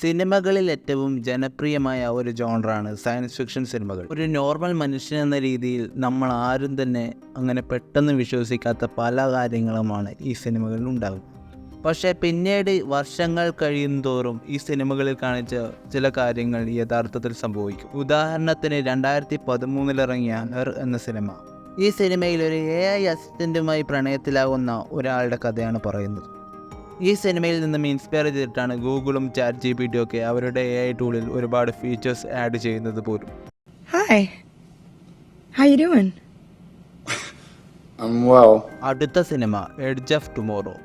സിനിമകളിൽ ഏറ്റവും ജനപ്രിയമായ ഒരു ജോണറാണ് സയൻസ് ഫിക്ഷൻ സിനിമകൾ. ഒരു നോർമൽ മനുഷ്യൻ എന്ന രീതിയിൽ നമ്മൾ ആരും തന്നെ അങ്ങനെ പെട്ടെന്ന് വിശ്വസിക്കാത്ത പല കാര്യങ്ങളുമാണ് ഈ സിനിമകളിൽ ഉണ്ടാകും. പക്ഷേ പിന്നീട് വർഷങ്ങൾ കഴിയുന്തോറും ഈ സിനിമകളിൽ കാണിച്ച ചില കാര്യങ്ങൾ യഥാർത്ഥത്തിൽ സംഭവിക്കും. ഉദാഹരണത്തിന് 2013 ഇറങ്ങിയ ഹെർ എന്ന സിനിമ. ഈ സിനിമയിൽ ഒരു AI അസിസ്റ്റൻറ്റുമായി പ്രണയത്തിലാവുന്ന ഒരാളുടെ കഥയാണ് പറയുന്നത്. ഈ സിനിമയിൽ നിന്നും ഇൻസ്പയർ ചെയ്തിട്ടാണ് ഗൂഗിളും ChatGPT ഒക്കെ അവരുടെ AI ടൂളിൽ ഒരുപാട് ഫീച്ചേഴ്സ് ആഡ് ചെയ്യുന്നത് പോലും. Hi, how you doing? I'm well. അടുത്ത cinema edge of tomorrow.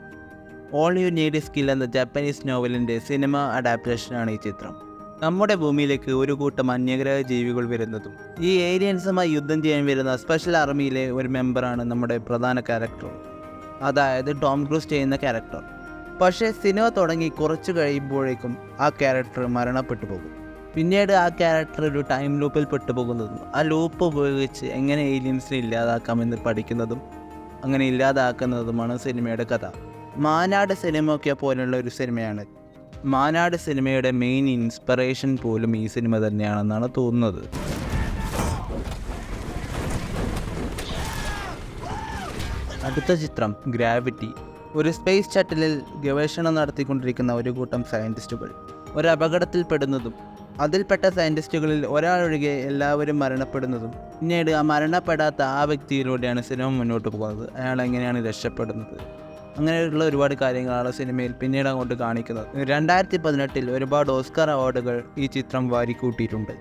All you need is kill എന്ന ജാപ്പനീസ് നോവലിൻ്റെ സിനിമ അഡാപ്റ്റേഷനാണ് ഈ ചിത്രം. നമ്മുടെ ഭൂമിയിലേക്ക് ഒരു കൂട്ടം അന്യഗ്രഹ ജീവികൾ വരുന്നതും ഈ ഏലിയൻസുമായി യുദ്ധം ചെയ്യാൻ വരുന്ന സ്പെഷ്യൽ ആർമിയിലെ ഒരു മെമ്പറാണ് നമ്മുടെ പ്രധാന ക്യാരക്ടർ, അതായത് ടോം ക്രൂസ് ചെയ്യുന്ന ക്യാരക്ടർ. പക്ഷേ സിനിമ തുടങ്ങി കുറച്ച് കഴിയുമ്പോഴേക്കും ആ ക്യാരക്ടർ മരണപ്പെട്ടു പോകും. പിന്നീട് ആ ക്യാരക്ടർ ഒരു ടൈം ലൂപ്പിൽ പെട്ടുപോകുന്നതും ആ ലൂപ്പ് ഉപയോഗിച്ച് എങ്ങനെ ഏലിയൻസിനെ ഇല്ലാതാക്കാമെന്ന് പഠിക്കുന്നതും അങ്ങനെ ഇല്ലാതാക്കുന്നതുമാണ് സിനിമയുടെ കഥ. മാനാട് സിനിമയൊക്കെ പോലുള്ള ഒരു സിനിമയാണ്. മാനാട് സിനിമയുടെ മെയിൻ ഇൻസ്പിറേഷൻ പോലും ഈ സിനിമ തന്നെയാണെന്നാണ് തോന്നുന്നത്. അടുത്ത ചിത്രം ഗ്രാവിറ്റി. ഒരു സ്പേസ് ഷട്ടിലിൽ ഗവേഷണം നടത്തിക്കൊണ്ടിരിക്കുന്ന ഒരു കൂട്ടം സയൻറ്റിസ്റ്റുകൾ ഒരു അപകടത്തിൽപ്പെടുന്നതും അതിൽപ്പെട്ട സയൻറ്റിസ്റ്റുകളിൽ ഒരാളൊഴികെ എല്ലാവരും മരണപ്പെടുന്നതും പിന്നീട് ആ മരണപ്പെടാത്ത ആ വ്യക്തിയിലൂടെയാണ് സിനിമ മുന്നോട്ട് പോകുന്നത്. അയാൾ എങ്ങനെയാണ് രക്ഷപ്പെടുന്നത്, അങ്ങനെയുള്ള ഒരുപാട് കാര്യങ്ങളാണ് സിനിമയിൽ പിന്നീട് അങ്ങോട്ട് കാണിക്കുന്നത്. 2018 ഒരുപാട് ഓസ്കാർ അവാർഡുകൾ ഈ ചിത്രം വാരിക്കൂട്ടിയിട്ടുണ്ട്.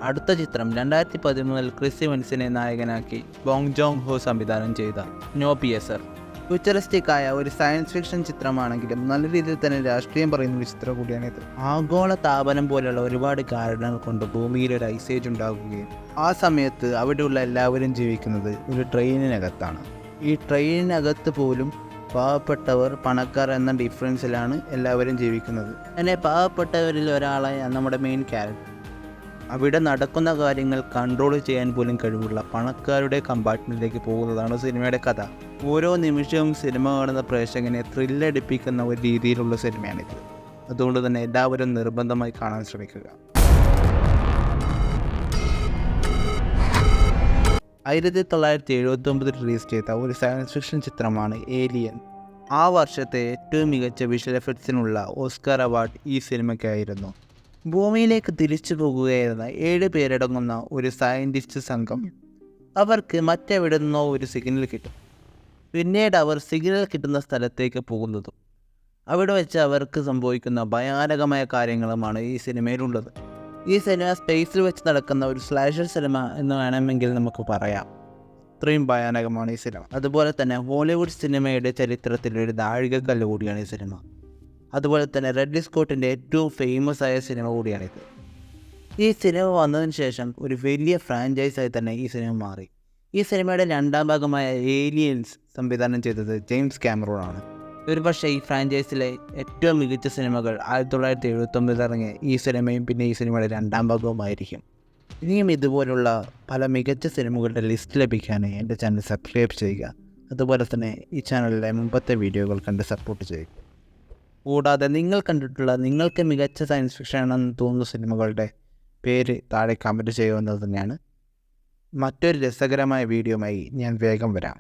അടുത്ത ചിത്രം 2013 ക്രിസ് ഇവൻസിനെ നായകനാക്കി ബോങ് ജോങ് ഹോ സംവിധാനം ചെയ്ത നോ പിയസർ. ഫ്യൂച്ചറിസ്റ്റിക് ആയ ഒരു സയൻസ് ഫിക്ഷൻ ചിത്രമാണെങ്കിലും നല്ല രീതിയിൽ തന്നെ രാഷ്ട്രീയം പറയുന്ന ഒരു ചിത്രം കൂടിയാണിത്. ആഗോള താപനം പോലെയുള്ള ഒരുപാട് കാരണങ്ങൾ കൊണ്ട് ഭൂമിയിൽ ഒരു ഐസേജ് ഉണ്ടാകുകയും ആ സമയത്ത് അവിടെയുള്ള എല്ലാവരും ജീവിക്കുന്നത് ഒരു ട്രെയിനിനകത്താണ്. ഈ ട്രെയിനിനകത്ത് പോലും പാവപ്പെട്ടവർ പണക്കാർ എന്ന ഡിഫറൻസിലാണ് എല്ലാവരും ജീവിക്കുന്നത്. അങ്ങനെ പാവപ്പെട്ടവരിൽ ഒരാളായ നമ്മുടെ മെയിൻ ക്യാരക്ടർ അവിടെ നടക്കുന്ന കാര്യങ്ങൾ കൺട്രോൾ ചെയ്യാൻ പോലും കഴിവുള്ള പണക്കാരുടെ കമ്പാർട്ട്മെൻറ്റിലേക്ക് പോകുന്നതാണ് സിനിമയുടെ കഥ. ഓരോ നിമിഷവും സിനിമ കാണുന്ന പ്രേക്ഷകനെ ത്രില്ലടിപ്പിക്കുന്ന ഒരു രീതിയിലുള്ള സിനിമയാണിത്. അതുകൊണ്ട് തന്നെ എല്ലാവരും നിർബന്ധമായി കാണാൻ ശ്രമിക്കുക. 1979 റിലീസ് ചെയ്ത ഒരു സയൻസ് ഫിക്ഷൻ ചിത്രമാണ് ഏലിയൻ. ആ വർഷത്തെ ഏറ്റവും മികച്ച വിഷ്വൽ എഫക്ട്സിനുള്ള ഓസ്കാർ അവാർഡ് ഈ സിനിമയ്ക്കായിരുന്നു. ഭൂമിയിലേക്ക് തിരിച്ചു പോകുകയായിരുന്ന 7 പേരടങ്ങുന്ന ഒരു സയൻറ്റിസ്റ്റ് സംഘം അവർക്ക് മറ്റെവിടെ നിന്നോ ഒരു സിഗ്നൽ കിട്ടും. പിന്നീട് അവർ സിഗ്നൽ കിട്ടുന്ന സ്ഥലത്തേക്ക് പോകുന്നതും അവിടെ വെച്ച് അവർക്ക് സംഭവിക്കുന്ന ഭയാനകമായ കാര്യങ്ങളുമാണ് ഈ സിനിമയിലുള്ളത്. ഈ സിനിമ സ്പേസിൽ വെച്ച് നടക്കുന്ന ഒരു സ്ലാഷർ സിനിമ എന്ന് വേണമെങ്കിൽ നമുക്ക് പറയാം. ഇത്രയും ഭയാനകമാണ് ഈ സിനിമ. അതുപോലെ തന്നെ ഹോളിവുഡ് സിനിമയുടെ ചരിത്രത്തിലെ ഒരു നാഴികക്കല്ല് കൂടിയാണ് ഈ സിനിമ. അതുപോലെ തന്നെ റെഡ്ലി സ്കോട്ടിൻ്റെ ഏറ്റവും ഫേമസ് ആയ സിനിമ കൂടിയാണിത്. ഈ സിനിമ വന്നതിന് ശേഷം ഒരു വലിയ ഫ്രാഞ്ചൈസായി തന്നെ ഈ സിനിമ മാറി. ഈ സിനിമയുടെ 2ാം ഭാഗമായ ഏലിയൻസ് സംവിധാനം ചെയ്തത് ജെയിംസ് കാമറൂൺ ആണ്. ഒരു പക്ഷേ ഈ ഫ്രാഞ്ചൈസിലെ ഏറ്റവും മികച്ച സിനിമകൾ 1979 ഇറങ്ങിയ ഈ സിനിമയും പിന്നെ ഈ സിനിമയുടെ 2ാം ഭാഗവുമായിരിക്കും. ഇനിയും ഇതുപോലുള്ള പല മികച്ച സിനിമകളുടെ ലിസ്റ്റ് ലഭിക്കാൻ എൻ്റെ ചാനൽ സബ്സ്ക്രൈബ് ചെയ്യുക. അതുപോലെ തന്നെ ഈ ചാനലിലെ മുമ്പത്തെ വീഡിയോകൾ കണ്ട് സപ്പോർട്ട് ചെയ്യുക. കൂടാതെ നിങ്ങൾ കണ്ടിട്ടുള്ള നിങ്ങൾക്ക് മികച്ച സയൻസ് ഫിക്ഷൻ ആണെന്ന് തോന്നുന്ന സിനിമകളുടെ പേര് താഴെ കമൻറ്റ് ചെയ്യുന്നത് തന്നെയാണ്. മറ്റൊരു രസകരമായ വീഡിയോയുമായി ഞാൻ വേഗം വരാം.